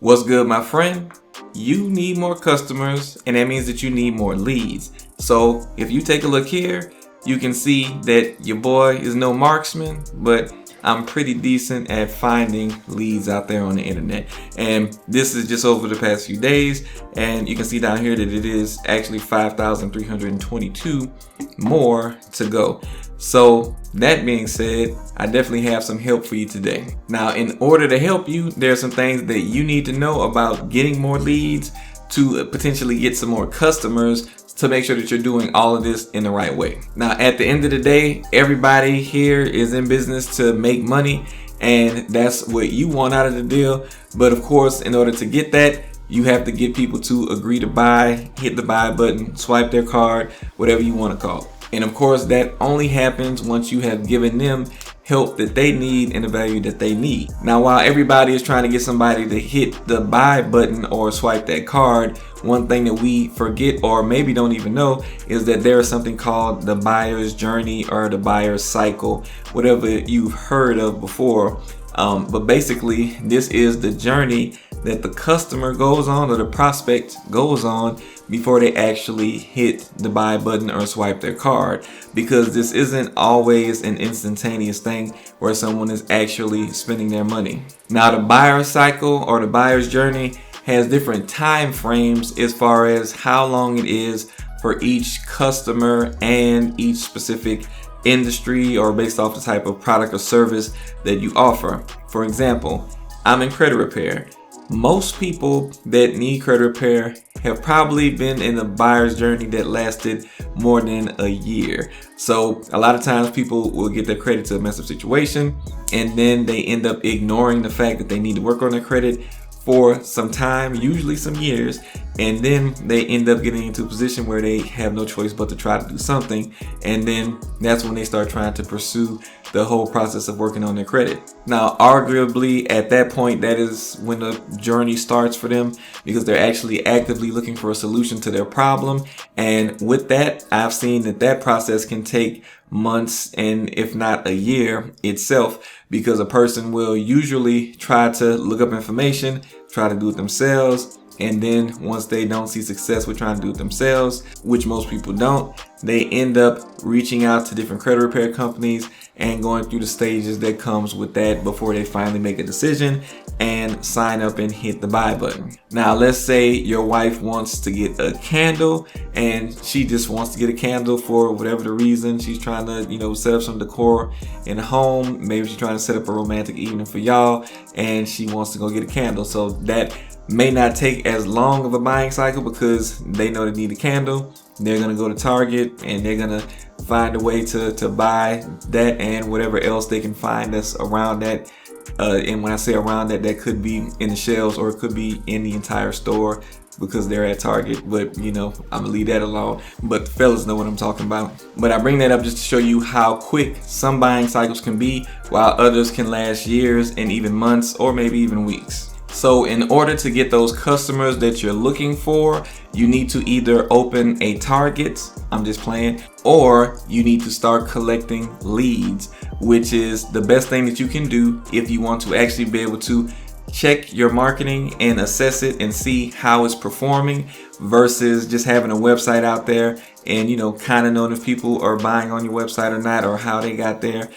What's good, my friend? You need more customers, and that means that you need more leads. So if you take a look here, you can see that your boy is no marksman, but I'm pretty decent at finding leads out there on the internet. And this is just over the past few days, and you can see down here that it is actually 5,322 more to go. So that being said, I definitely have some help for you today. Now, in order to help you, there are some things that you need to know about getting more leads to potentially get some more customers to make sure that you're doing all of this in the right way. Now, at the end of the day, everybody here is in business to make money, and that's what you want out of the deal. But of course, in order to get that, you have to get people to agree to buy, hit the buy button, swipe their card, whatever you want to call it. And of course, that only happens once you have given them help that they need and the value that they need. Now, while everybody is trying to get somebody to hit the buy button or swipe that card, one thing that we forget or maybe don't even know is that there is something called the buyer's journey or the buyer's cycle, whatever you've heard of before. But basically, this is the journey that the customer goes on or the prospect goes on before they actually hit the buy button or swipe their card, because this isn't always an instantaneous thing where someone is actually spending their money. Now, the buyer cycle or the buyer's journey has different time frames as far as how long it is for each customer and each specific industry or based off the type of product or service that you offer. For example, I'm in credit repair. Most people that need credit repair have probably been in a buyer's journey that lasted more than a year. So a lot of times people will get their credit to a messed up situation, and then they end up ignoring the fact that they need to work on their credit for some time, usually some years, and then they end up getting into a position where they have no choice but to try to do something, and then that's when they start trying to pursue the whole process of working on their credit. Now, arguably at that point, that is when the journey starts for them, because they're actually actively looking for a solution to their problem. And with that, I've seen that process can take months and if not a year itself, because a person will usually try to look up information, try to do it themselves, and then once they don't see success with trying to do it themselves, which most people don't, they end up reaching out to different credit repair companies and going through the stages that comes with that before they finally make a decision and sign up and hit the buy button. Now, let's say your wife wants to get a candle, and she just wants to get a candle for whatever the reason. She's trying to, set up some decor in the home. Maybe she's trying to set up a romantic evening for y'all, and she wants to go get a candle. So that may not take as long of a buying cycle because they know they need a candle. They're going to go to Target and they're going to find a way to buy that and whatever else they can find that's around that. And when I say around that, that could be in the shelves or it could be in the entire store because they're at Target. But, I'm going to leave that alone. But the fellas know what I'm talking about. But I bring that up just to show you how quick some buying cycles can be, while others can last years and even months or maybe even weeks. So in order to get those customers that you're looking for, you need to either open a target, I'm just playing, or you need to start collecting leads, which is the best thing that you can do if you want to actually be able to check your marketing and assess it and see how it's performing versus just having a website out there and kind of knowing if people are buying on your website or not, or how they got there.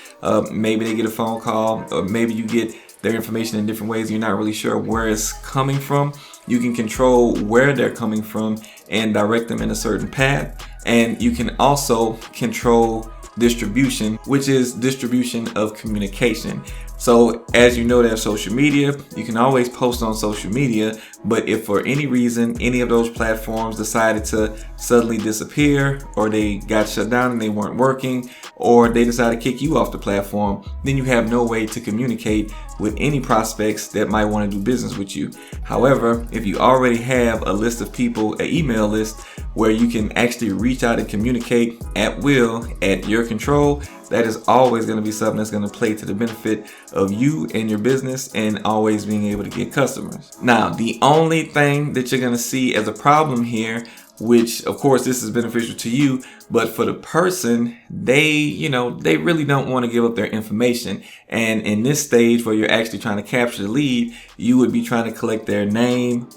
Maybe they get a phone call, or maybe you get their information in different ways. You're not really sure where it's coming from. You can control where they're coming from and direct them in a certain path. And you can also control distribution, which is distribution of communication. So as you know, there's social media. You can always post on social media, but if for any reason any of those platforms decided to suddenly disappear, or they got shut down and they weren't working, or they decided to kick you off the platform, then you have no way to communicate with any prospects that might want to do business with you. However, if you already have a list of people, an email list where you can actually reach out and communicate at will, at your control, that is always going to be something that's going to play to the benefit of you and your business and always being able to get customers. Now, the only thing that you're going to see as a problem here, which of course this is beneficial to you, But for the person, they really don't want to give up their information. And in this stage where you're actually trying to capture the lead, you would be trying to collect their name,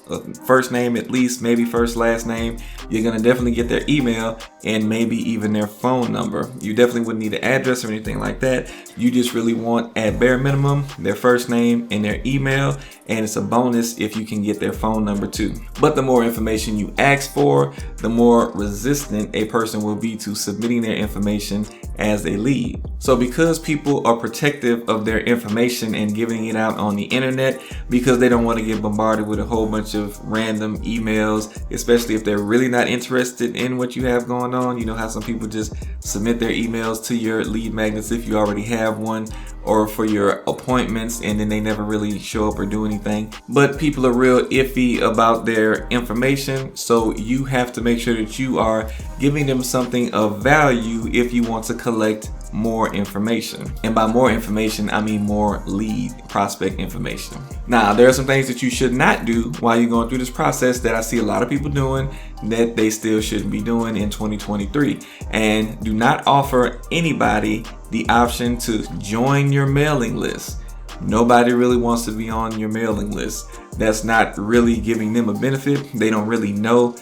first name at least, maybe first, last name. You're going to definitely get their email and maybe even their phone number. You definitely wouldn't need an address or anything like that. You just really want, at bare minimum, their first name and their email. And it's a bonus if you can get their phone number too. But the more information you ask for, the more resistant a person will be to submitting their information as a lead. So because people are protective of their information and giving it out on the internet, because they don't want to get bombarded with a whole bunch of random emails, especially if they're really not interested in what you have going on. You know how some people just submit their emails to your lead magnets if you already have one, or for your appointments, and then they never really show up or do anything. But people are real iffy about their information, so you have to make sure that you are giving them something of value if you want to collect more information. And by more information, I mean more lead prospect information. Now, there are some things that you should not do while you're going through this process that I see a lot of people doing that they still shouldn't be doing in 2023. And do not offer anybody the option to join your mailing list. Nobody really wants to be on your mailing list. That's not really giving them a benefit. They don't really know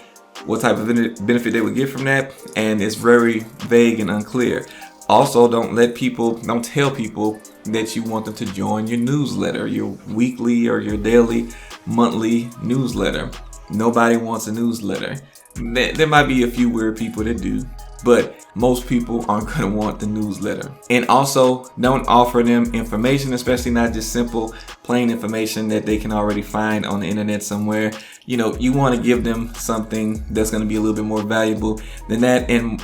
what type of benefit they would get from that, and it's very vague and unclear. Also, don't tell people that you want them to join your newsletter, your weekly or your daily, monthly newsletter. Nobody wants a newsletter. There might be a few weird people that do, but most people aren't going to want the newsletter. And also, don't offer them information, especially not just simple, plain information that they can already find on the internet somewhere. You want to give them something that's going to be a little bit more valuable than that. And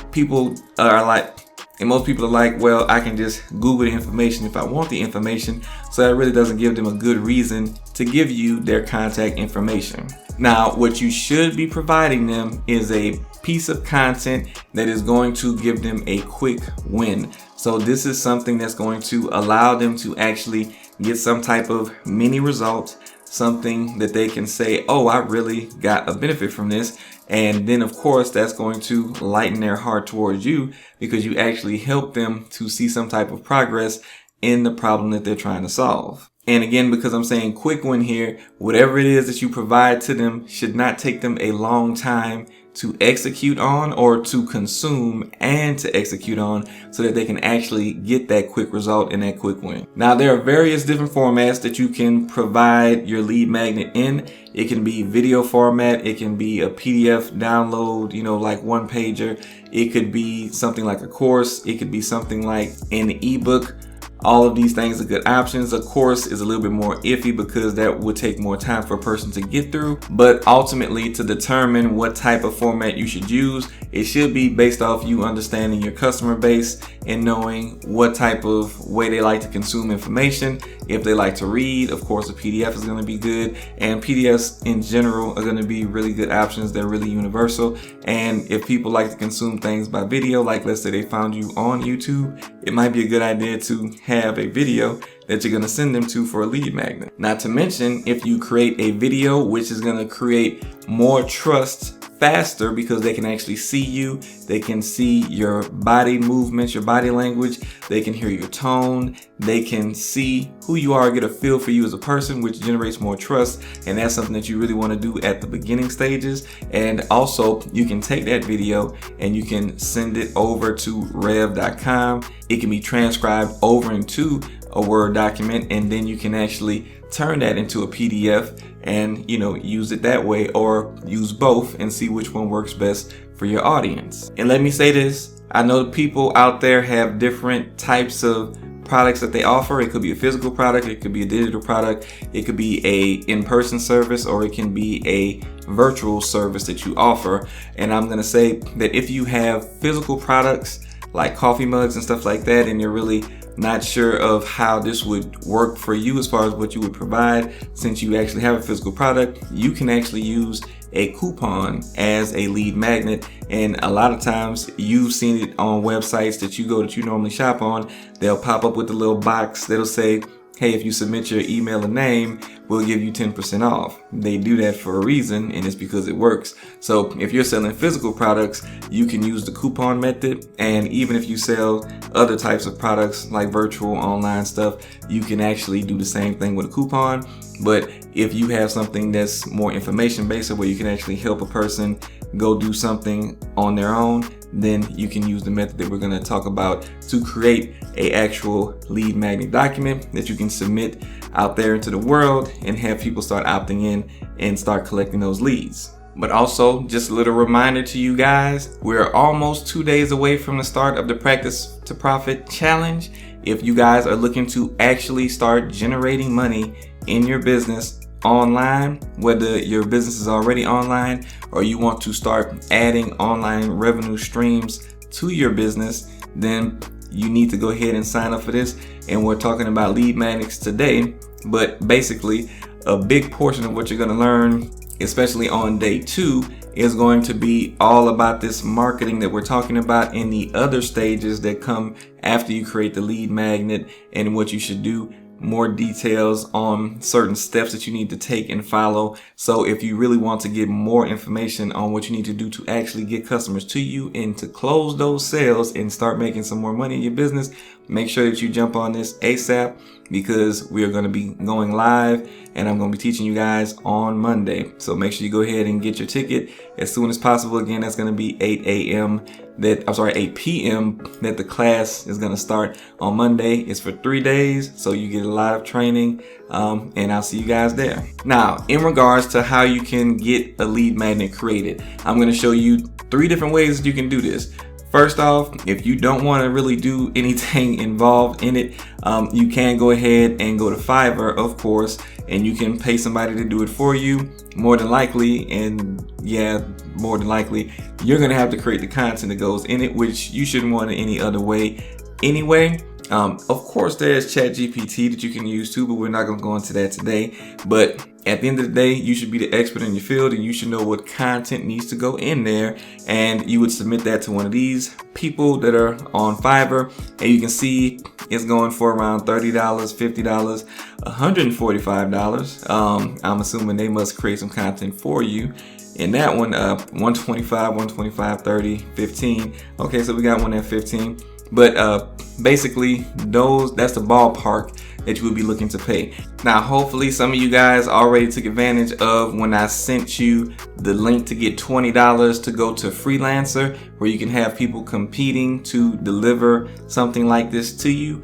most people are like, well, I can just Google the information if I want the information. So that really doesn't give them a good reason to give you their contact information. Now, what you should be providing them is a piece of content that is going to give them a quick win. So this is something that's going to allow them to actually get some type of mini result, something that they can say, oh, I really got a benefit from this. And then, of course, that's going to lighten their heart towards you because you actually help them to see some type of progress in the problem that they're trying to solve. And again, because I'm saying quick win here, whatever it is that you provide to them should not take them a long time to execute on or to consume and to execute on, so that they can actually get that quick result and that quick win. Now, there are various different formats that you can provide your lead magnet in. It can be video format. It can be a PDF download, like one pager. It could be something like a course. It could be something like an ebook. All of these things are good options. A course is a little bit more iffy because that would take more time for a person to get through. But ultimately, to determine what type of format you should use, it should be based off you understanding your customer base and knowing what type of way they like to consume information. If they like to read, of course, a PDF is going to be good. And PDFs in general are going to be really good options. They're really universal. And if people like to consume things by video, like let's say they found you on YouTube, it might be a good idea to have a video that you're going to send them to for a lead magnet. Not to mention, if you create a video which is going to create more trust faster because they can actually see you, they can see your body movements, your body language, they can hear your tone, they can see who you are, get a feel for you as a person, which generates more trust. And that's something that you really want to do at the beginning stages. And also, you can take that video and you can send it over to rev.com. It can be transcribed over into a Word document, and then you can actually turn that into a PDF and use it that way, or use both and see which one works best for your audience. And let me say this, I know people out there have different types of products that they offer. It could be a physical product, it could be a digital product, it could be a in-person service, or it can be a virtual service that you offer. And I'm going to say that if you have physical products like coffee mugs and stuff like that, and you're really not sure of how this would work for you as far as what you would provide, since you actually have a physical product, you can actually use a coupon as a lead magnet. And a lot of times you've seen it on websites that you normally shop on. They'll pop up with a little box that'll say hey, if you submit your email and name, we'll give you 10% off. They do that for a reason, and it's because it works. So if you're selling physical products, you can use the coupon method. And even if you sell other types of products like virtual online stuff, you can actually do the same thing with a coupon. But if you have something that's more information based, where you can actually help a person go do something on their own, then you can use the method that we're going to talk about to create a actual lead magnet document that you can submit out there into the world and have people start opting in and start collecting those leads. But also, just a little reminder to you guys, we're almost 2 days away from the start of the Practice to Profit Challenge. If you guys are looking to actually start generating money in your business online, whether your business is already online or you want to start adding online revenue streams to your business, then you need to go ahead and sign up for this. And we're talking about lead magnets today, but basically a big portion of what you're going to learn, especially on day 2, is going to be all about this marketing that we're talking about in the other stages that come after you create the lead magnet, and what you should do, more details on certain steps that you need to take and follow. So if you really want to get more information on what you need to do to actually get customers to you and to close those sales and start making some more money in your business, make sure that you jump on this ASAP, because we are going to be going live and I'm going to be teaching you guys on Monday. So make sure you go ahead and get your ticket as soon as possible. Again, that's going to be 8 p.m. that the class is going to start on Monday. It's for 3 days, so you get a lot of training, and I'll see you guys there. Now, in regards to how you can get a lead magnet created, I'm going to show you 3 different ways that you can do this. First off, if you don't want to really do anything involved in it, you can go ahead and go to Fiverr, of course, and you can pay somebody to do it for you. More than likely, you're going to have to create the content that goes in it, which you shouldn't want it any other way anyway. Of course, there's ChatGPT that you can use too, but we're not going to go into that today. But at the end of the day, you should be the expert in your field, and you should know what content needs to go in there. And you would submit that to one of these people that are on Fiverr, and you can see it's going for around $30, $50, $145. I'm assuming they must create some content for you. In that one, 125, 30, 15. Okay, so we got one at 15. But basically, that's the ballpark that you would be looking to pay. Now, hopefully some of you guys already took advantage of when I sent you the link to get $20 to go to Freelancer, where you can have people competing to deliver something like this to you.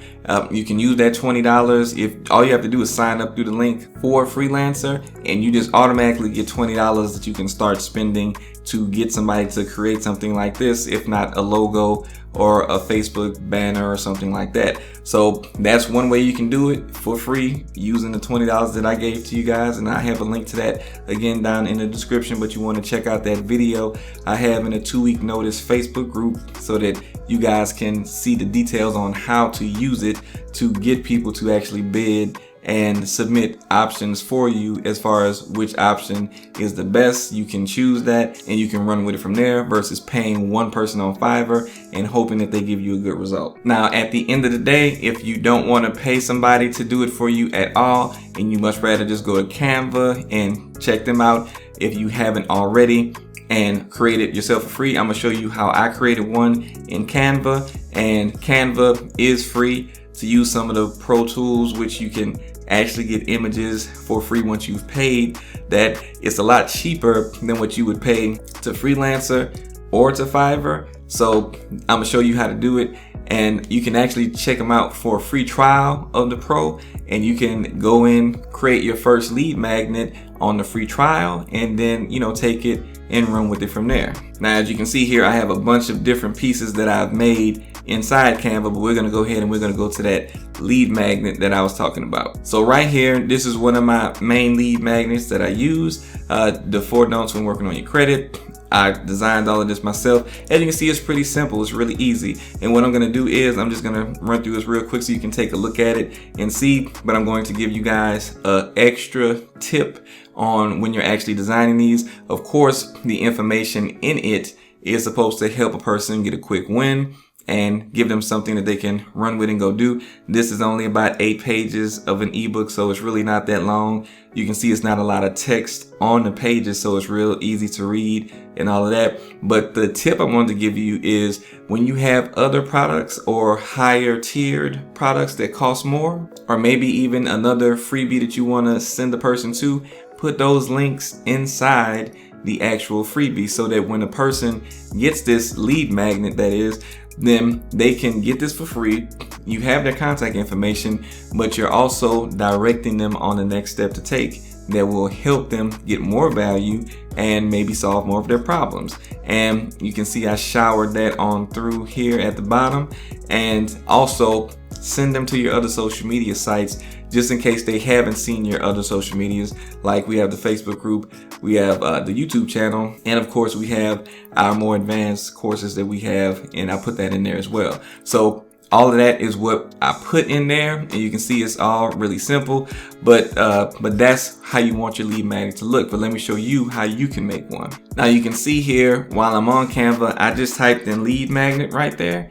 You can use that $20 if all you have to do is sign up through the link for Freelancer, and you just automatically get $20 that you can start spending to get somebody to create something like this, if not a logo or a Facebook banner or something like that. So that's one way you can do it for free using the $20 that I gave to you guys, and I have a link to that again down in the description. But you want to check out that video I have in a 2-week notice Facebook group, so that you guys can see the details on how to use it to get people to actually bid and submit options for you as far as which option is the best. You can choose that and you can run with it from there, versus paying one person on Fiverr and hoping that they give you a good result. Now, at the end of the day, if you don't want to pay somebody to do it for you at all, and you much rather just go to Canva and check them out if you haven't already, and create it yourself for free, I'm gonna show you how I created one in Canva. And Canva is free to use some of the pro tools, which you can actually get images for free once you've paid. That it's a lot cheaper than what you would pay to Freelancer or to Fiverr. So I'm gonna show you how to do it, and you can actually check them out for a free trial of the pro, and you can go in, create your first lead magnet on the free trial, and then take it and run with it from there. Now, as you can see here, I have a bunch of different pieces that I've made inside Canva, but we're gonna go ahead and we're gonna go to that lead magnet that I was talking about. So right here, this is one of my main lead magnets that I use, the 4 don'ts when working on your credit. I designed all of this myself. As you can see, it's pretty simple. It's really easy. And what I'm gonna do is I'm just gonna run through this real quick so you can take a look at it and see, but I'm going to give you guys an extra tip on when you're actually designing these. Of course, the information in it is supposed to help a person get a quick win. and give them something that they can run with and go do. This is only about 8 pages of an ebook, so it's really not that long. You can see it's not a lot of text on the pages, so it's real easy to read and all of that. But the tip I wanted to give you is when you have other products or higher tiered products that cost more, or maybe even another freebie that you want to send the person to, put those links inside the actual freebie so that when a person gets this lead magnet, that is, then they can get this for free. You have their contact information, but you're also directing them on the next step to take that will help them get more value and maybe solve more of their problems. And you can see I showered that on through here at the bottom, and also send them to your other social media sites just in case they haven't seen your other social medias. Like we have the Facebook group, we have the YouTube channel, and of course we have our more advanced courses that we have, and I put that in there as well. So all of that is what I put in there, and you can see it's all really simple, but that's how you want your lead magnet to look. But let me show you how you can make one. Now you can see here while I'm on Canva, I just typed in lead magnet right there,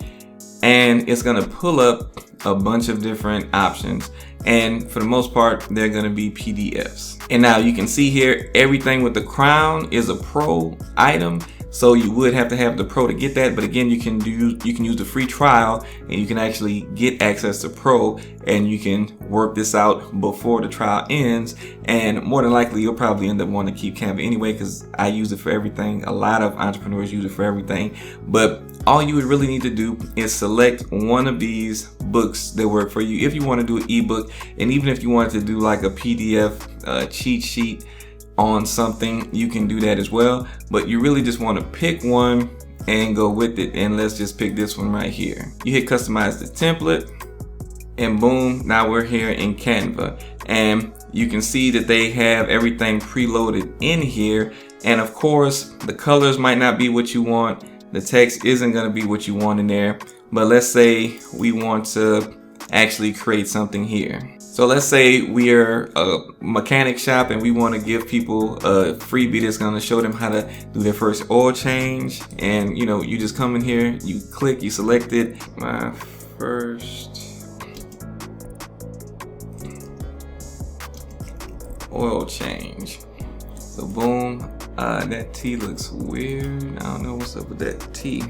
and it's gonna pull up a bunch of different options, and for the most part they're going to be PDFs. And now you can see here everything with the crown is a pro item, so you would have to have the pro to get that. But again, you can use the free trial, and you can actually get access to pro, and you can work this out before the trial ends. And more than likely you'll probably end up wanting to keep Canva anyway, because I use it for everything. A lot of entrepreneurs use it for everything. But all you would really need to do is select one of these books that work for you. If you want to do an ebook, and even if you wanted to do like a PDF cheat sheet on something, you can do that as well. But you really just want to pick one and go with it. And let's just pick this one right here. You hit customize the template, and boom, now we're here in Canva. And you can see that they have everything preloaded in here. And of course, the colors might not be what you want. The text isn't going to be what you want in there. But let's say we want to actually create something here. So let's say we're a mechanic shop and we want to give people a freebie that's going to show them how to do their first oil change. And you know, you just come in here, you click, you select it. My first oil change. So boom. That T looks weird. I don't know what's up with that T.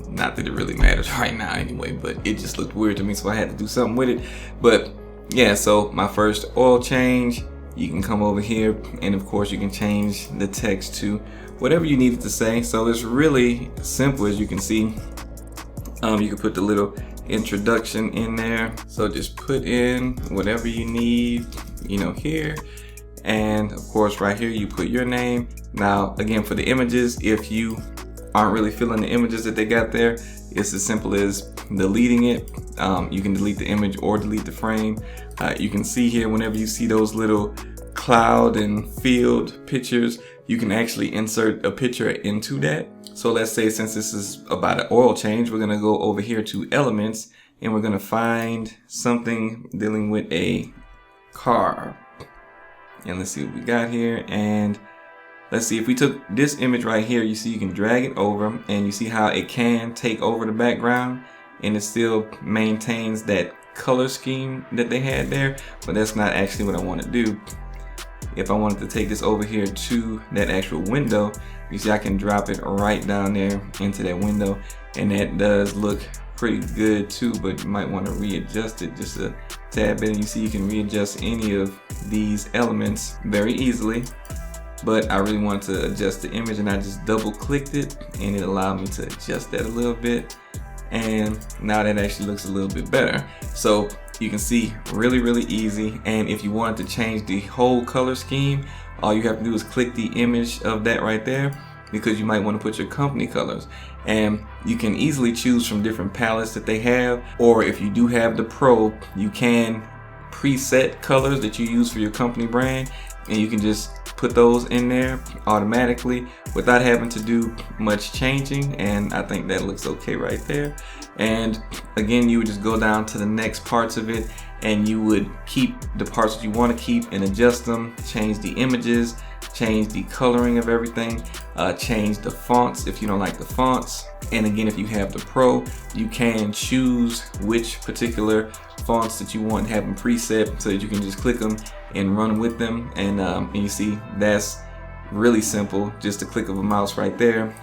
Not that it really matters right now anyway, but it just looked weird to me, so I had to do something with it. But yeah, so my first oil change, you can come over here, and of course you can change the text to whatever you need it to say. So it's really simple, as you can see. You can put the little introduction in there. So just put in whatever you need, you know, here. And of course right here you put your name. Now again, for the images, if you aren't really feeling the images that they got there, it's as simple as deleting it. You can delete the image or delete the frame. You can see here, whenever you see those little cloud and field pictures, you can actually insert a picture into that. So let's say, since this is about an oil change, we're gonna go over here to elements, and we're gonna find something dealing with a car. And let's see what we got here. And let's see, if we took this image right here, you see you can drag it over, and you see how it can take over the background and it still maintains that color scheme that they had there. But that's not actually what I want to do. If I wanted to take this over here to that actual window, you see I can drop it right down there into that window, and that does look pretty good too, but you might want to readjust it just a tad bit. And you see you can readjust any of these elements very easily. But I really want to adjust the image, and I just double clicked it, and it allowed me to adjust that a little bit. And now that actually looks a little bit better. So you can see, really easy. And if you wanted to change the whole color scheme, all you have to do is click the image of that right there, because you might want to put your company colors. And you can easily choose from different palettes that they have, or if you do have the Pro, you can preset colors that you use for your company brand, and you can just put those in there automatically without having to do much changing. And I think that looks okay right there. And again, you would just go down to the next parts of it, and you would keep the parts that you want to keep and adjust them, change the images, change the coloring of everything, change the fonts if you don't like the fonts. And again, if you have the Pro, you can choose which particular fonts that you want to have them preset so that you can just click them and run with them. And you see that's really simple, just a click of a mouse right there,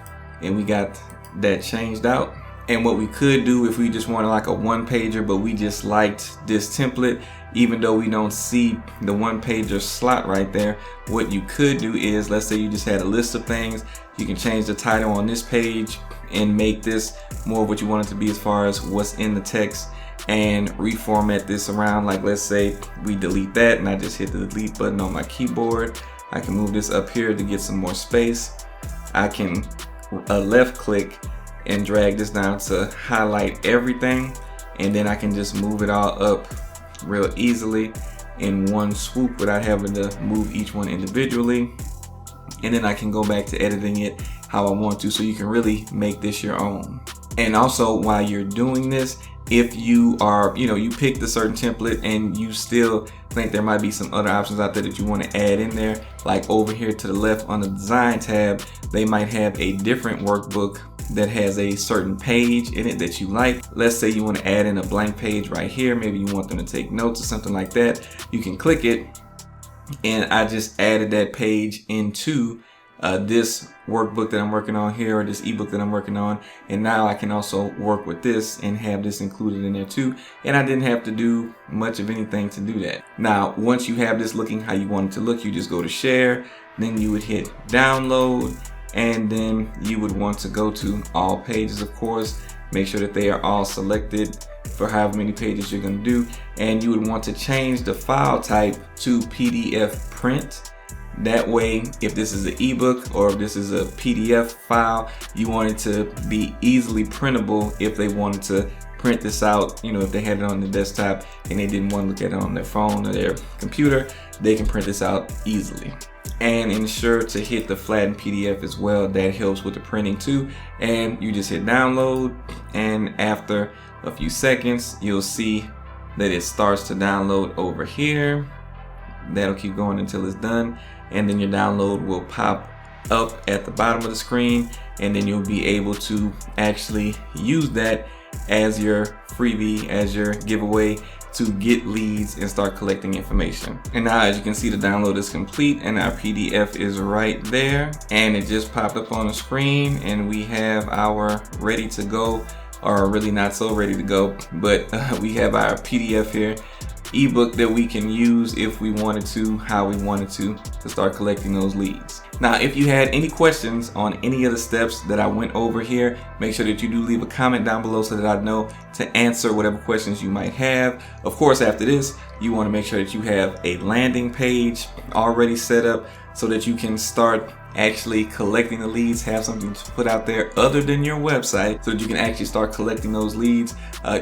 and we got that changed out. And what we could do if we just wanted like a one pager, but we just liked this template, even though we don't see the one pager slot right there, what you could do is, let's say you just had a list of things, you can change the title on this page and make this more of what you want it to be as far as what's in the text, and reformat this around. Like let's say we delete that and I just hit the delete button on my keyboard. I can move this up here to get some more space. I can left click and drag this down to highlight everything, and then I can just move it all up real easily in one swoop without having to move each one individually. And then I can go back to editing it how I want to, so you can really make this your own. And also, while you're doing this, if you are, you picked a certain template and you still think there might be some other options out there that you want to add in there, like over here to the left on the design tab, they might have a different workbook that has a certain page in it that you like. Let's say you want to add in a blank page right here. Maybe you want them to take notes or something like that. You can click it, and I just added that page into this workbook that I'm working on here, or this ebook that I'm working on. And now I can also work with this and have this included in there too. And I didn't have to do much of anything to do that. Now, once you have this looking how you want it to look, you just go to share, then you would hit download, and then you would want to go to all pages, of course. Make sure that they are all selected for however many pages you're going to do. And you would want to change the file type to PDF print. That way, if this is an ebook or if this is a PDF file, you want it to be easily printable. If they wanted to print this out, if they had it on the desktop and they didn't want to look at it on their phone or their computer, they can print this out easily. And ensure to hit the flatten PDF as well. That helps with the printing too. And you just hit download, and after a few seconds, you'll see that it starts to download over here. That'll keep going until it's done, and then your download will pop up at the bottom of the screen, and then you'll be able to actually use that as your freebie, as your giveaway, to get leads and start collecting information. And now, as you can see, the download is complete and our PDF is right there, and it just popped up on the screen, and we have our ready to go, or really not so ready to go, but we have our PDF here, ebook that we can use if we wanted to, how we wanted to start collecting those leads. Now, if you had any questions on any of the steps that I went over here, make sure that you do leave a comment down below so that I know to answer whatever questions you might have. Of course, after this, you want to make sure that you have a landing page already set up so that you can start actually collecting the leads, have something to put out there other than your website so that you can actually start collecting those leads.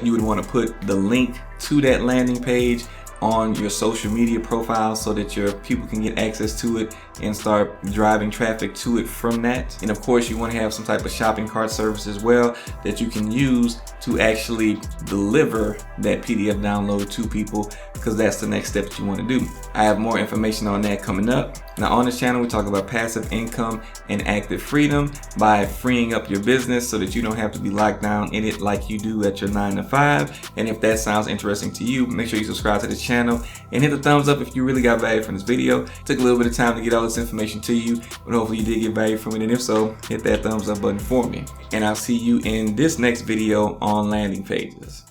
You would want to put the link to that landing page on your social media profile so that your people can get access to it and start driving traffic to it from that. And of course, you want to have some type of shopping cart service as well that you can use to actually deliver that PDF download to people, because that's the next step that you want to do. I have more information on that coming up. Now, on this channel, we talk about passive income and active freedom by freeing up your business so that you don't have to be locked down in it like you do at your 9 to 5. And if that sounds interesting to you, make sure you subscribe to this channel and hit the thumbs up if you really got value from this video. It took a little bit of time to get all this information to you, but hopefully you did get value from it. And if so, hit that thumbs up button for me. And I'll see you in this next video on landing pages.